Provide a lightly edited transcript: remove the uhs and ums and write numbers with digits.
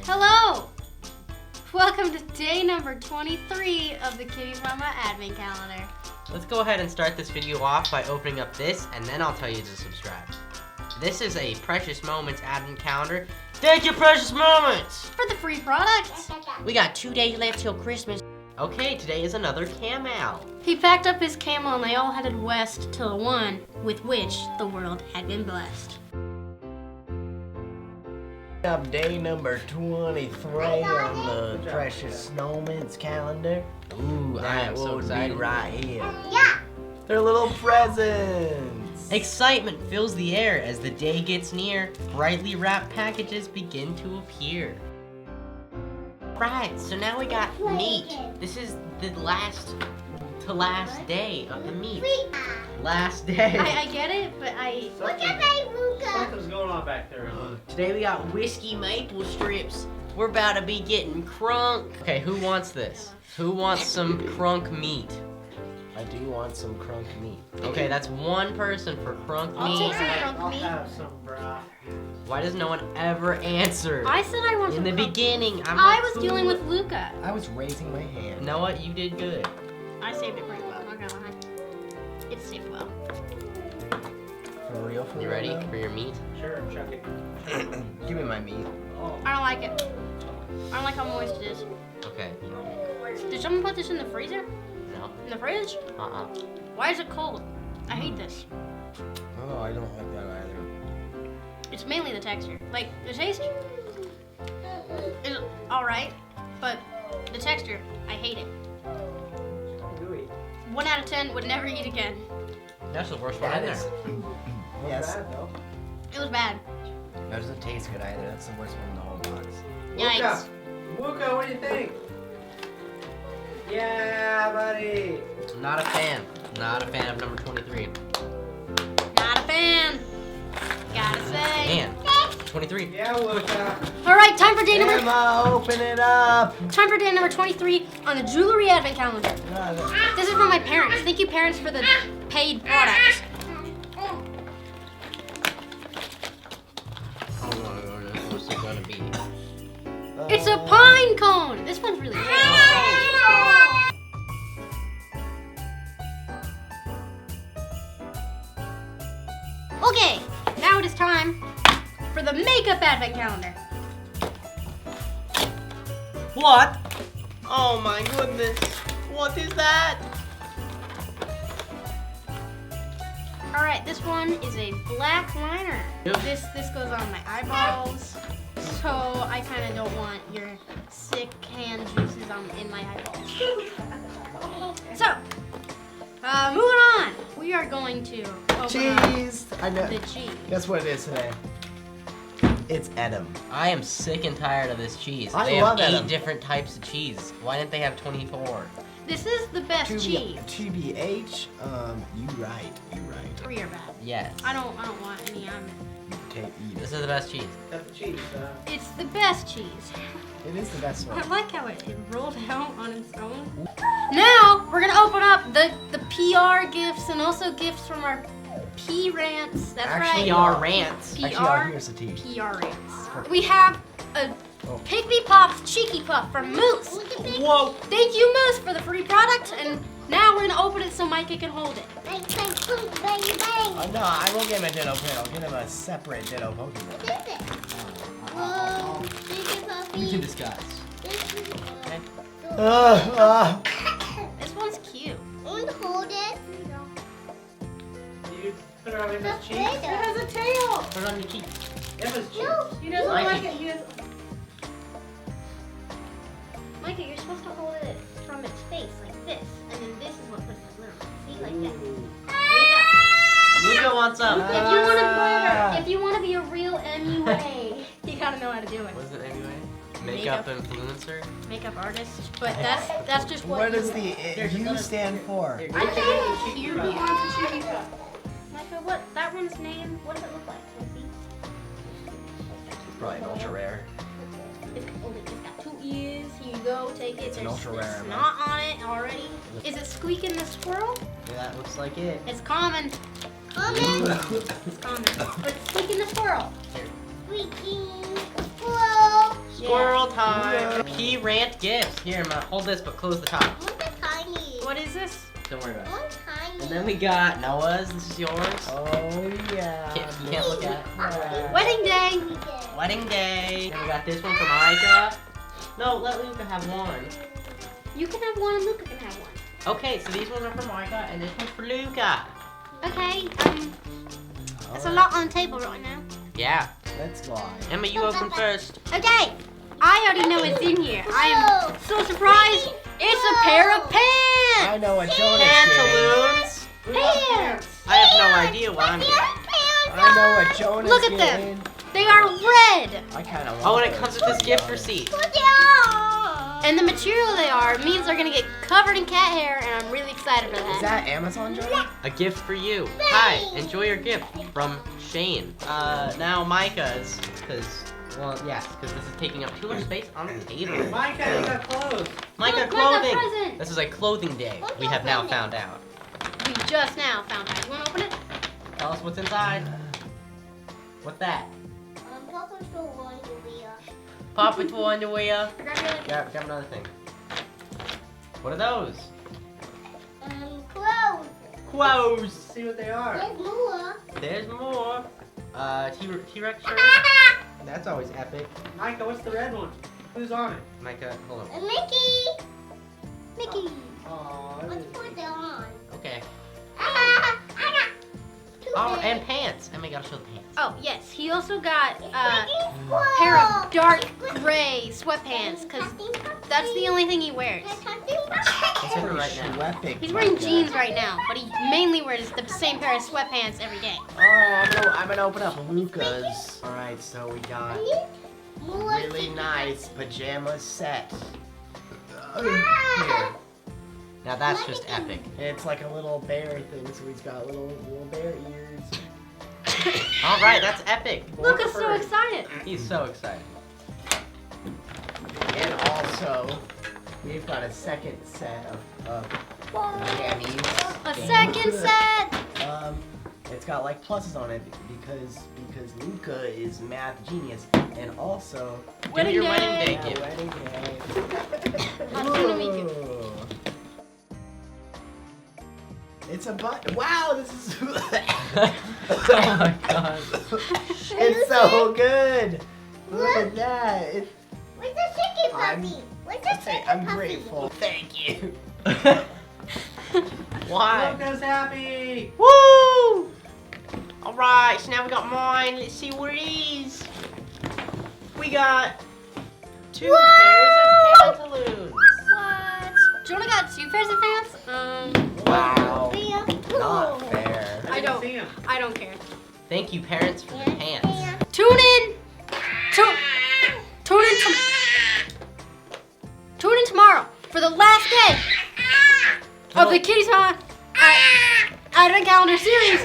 Hello! Welcome to day number 23 of the Kitty Mama Advent Calendar. Let's go ahead and start this video off by opening up this, and then I'll tell you to subscribe. This is a Precious Moments Advent Calendar. Thank you, Precious Moments! For the free products. We got 2 days left till Christmas. Okay, today is another camel. He packed up his camel and they all headed west to the one with which the world had been blessed. Up day number 23 on the Precious Moments calendar. Ooh, I am so excited. Be right here. Yeah. They're little presents. Excitement fills the air as the day gets near. Brightly wrapped packages begin to appear. Right, so now we got meat. This is the last day of the meat. Last day. I get it, but Look at my Luca. Something's going on back there. Today we got whiskey maple strips. We're about to be getting crunk. Okay, who wants this? Who wants some crunk meat? I do want some crunk meat. Okay, that's one person for crunk I'll take meat. some I'll crunk meat. have some, brah. Why does no one ever answer? I said I want In some the crunk. beginning, I'm I like, was dealing with Luca. I was raising my hand. You know what? You did good. I saved it pretty well, not gonna lie. It's saved well. For real, for You real, ready though? for your meat? Sure, chuck it. Give me my meat. Oh. I don't like it. I don't like how moist it is. Okay. Did someone put this in the freezer? No. In the fridge? Uh-uh. Why is it cold? I hate this. Oh, I don't like that either. It's mainly the texture. Like, the taste is alright, but the texture, I hate it. Gooey. 1 out of 10 would never eat again. That's the worst one That in is. there. Yes. Bad, though. It was bad. That doesn't taste good either. That's the worst one in the whole box. Yikes. Luca, what do you think? Yeah, buddy. Not a fan. Not a fan of number 23. Not a fan. Gotta say. Man. 23. Yeah, Luca. Alright, time for day number Emma, open it up. 23 on the Jewelry Advent Calendar. This is from my parents. Thank you, parents, for the paid products. What's it gonna be? It's a pine cone. This one's really good. Okay, now it is time for the Makeup Advent Calendar. What? Oh my goodness. What is that? Alright, this one is a black liner. Yep. This goes on my eyeballs. So I kind of don't want your sick hand juices in my eyeballs. So, moving on. We are going to open up Cheese. I know. the cheese. Guess what it is today? It's Edam. I am sick and tired of this cheese. I They love have 8 Edam. different types of cheese. Why didn't they have 24? This is the best cheese. TBH. You right. 3 are bad. Yes. I don't want any. Eat This it. is the best cheese. That's the cheese. It's the best cheese. It is the best I one. like how it rolled out on its own. Now we're gonna open up the PR gifts and also gifts from our P rants. That's Actually, right. PR rants. Actually, here's the tea. PR rants. We have a Pygmy Pops Cheeky Puff from Moose. Whoa. Thank you, Moose, for the free product. And now we're gonna open it so Micah can hold it. Oh, no, I won't get him a Ditto Pin. I'll get him a separate Ditto Pokemon. You can disguise. This one's cute. You put it on Emma's cheeks. It has a tail. Put it on your cheek. Emma's cheeks. He doesn't Micah. like it. He doesn't. Micah, you're supposed to hold it from its face like this, and then this is what puts the glue on. See, like that. Luca wants some. If you want to be a real MUA, you gotta know how to do it. What is it anyway? Makeup influencer? Makeup artist, but that's just what. What does the There's U another- stand for? I think you want to choose. Micah, what that one's name? What does it look like? Let's see. Probably an ultra rare. It's got 2 ears. Here you go. Take it. It's an There's ultra rare, man. snot on it already. Is it squeaking the squirrel? Yeah, that looks like it. It's common. It's common. It's squeaking the squirrel. Here. Squeaking squirrel. Squirrel time. Key rant gifts. Here, Ma, hold this, but close the top. Look at tiny. What is this? Don't worry about it. One tiny. And then we got Noah's. This is yours. Oh yeah. You can't look at it. Wedding day. Wedding day. Then we got this one for Micah. No, let Luca have one. You can have one and Luca can have one. Okay, so these ones are for Micah and this one's for Luca. Okay, that's a lot on the table right now. Yeah. Let's slide. Emma, you open first. Okay, I already know what's in here. I am so surprised. It's a pair of I pants. know what Jonas Pantaloons. Pants. I have no idea what I'm getting. I know what Jonas Look at them. getting. They are red. I kind of. Oh, and it comes with this gift receipt. And the material they are means they're gonna get covered in cat hair, and I'm really excited for that. Is that Amazon, Jonas? A gift for you. Hi, enjoy your gift from Shane. Now Micah's, because this is taking up too much space on the table. Micah, you got clothes. Micah, Look, clothing. present. This is a clothing day. We have now found out. We just now found out. You wanna open it? Tell us what's inside. What's that? Papa to underwear. Grab your other- Grab another thing. What are those? Clothes. Quos. See what they are. There's more. There's more. T-Rex shirt. That's always epic. Micah, what's the red one? Who's on it? Micah, hold A on. Mickey. Mickey. Oh, Let's put that on. Okay. I got two Oh, eggs. and pants. And we gotta show the pants. Oh yes, he also got It's a Mickey's pair of clothes. dark gray sweatpants, cause that's the only thing he wears. It's in right now. Epic, He's wearing Micah. jeans right now, but he mainly wears the same pair of sweatpants every day. Alright, I'm gonna open up Luca's. Alright, so we got really nice pajama set. Here. Now that's just epic. It's like a little bear thing, so he's got little bear ears. All right, that's epic. Luca's so excited. He's so excited. And also, we've got a second set of jammies. A second set. It's got like pluses on it because Luca is math genius, and also Give me your wedding day yeah, gift. wedding day. Hatsunamiku. Ooh. It's a button. Wow, this is. Oh my god. It's so good. Look at that. Where's the chicken I'm- puppy? Where's the chicken I'm puppy? grateful. Thank you. Why? Luca's happy. Woo! All right, so now we got mine. Let's see what it is. We got two pairs of pantaloons. What? Jonah got two pairs of pants? Wow. Yeah. Not fair. I didn't don't. see him. I don't care. Thank you, parents, for the pants. Tune in. Tune in tomorrow for the last day of the Kitty Time at a Calendar series.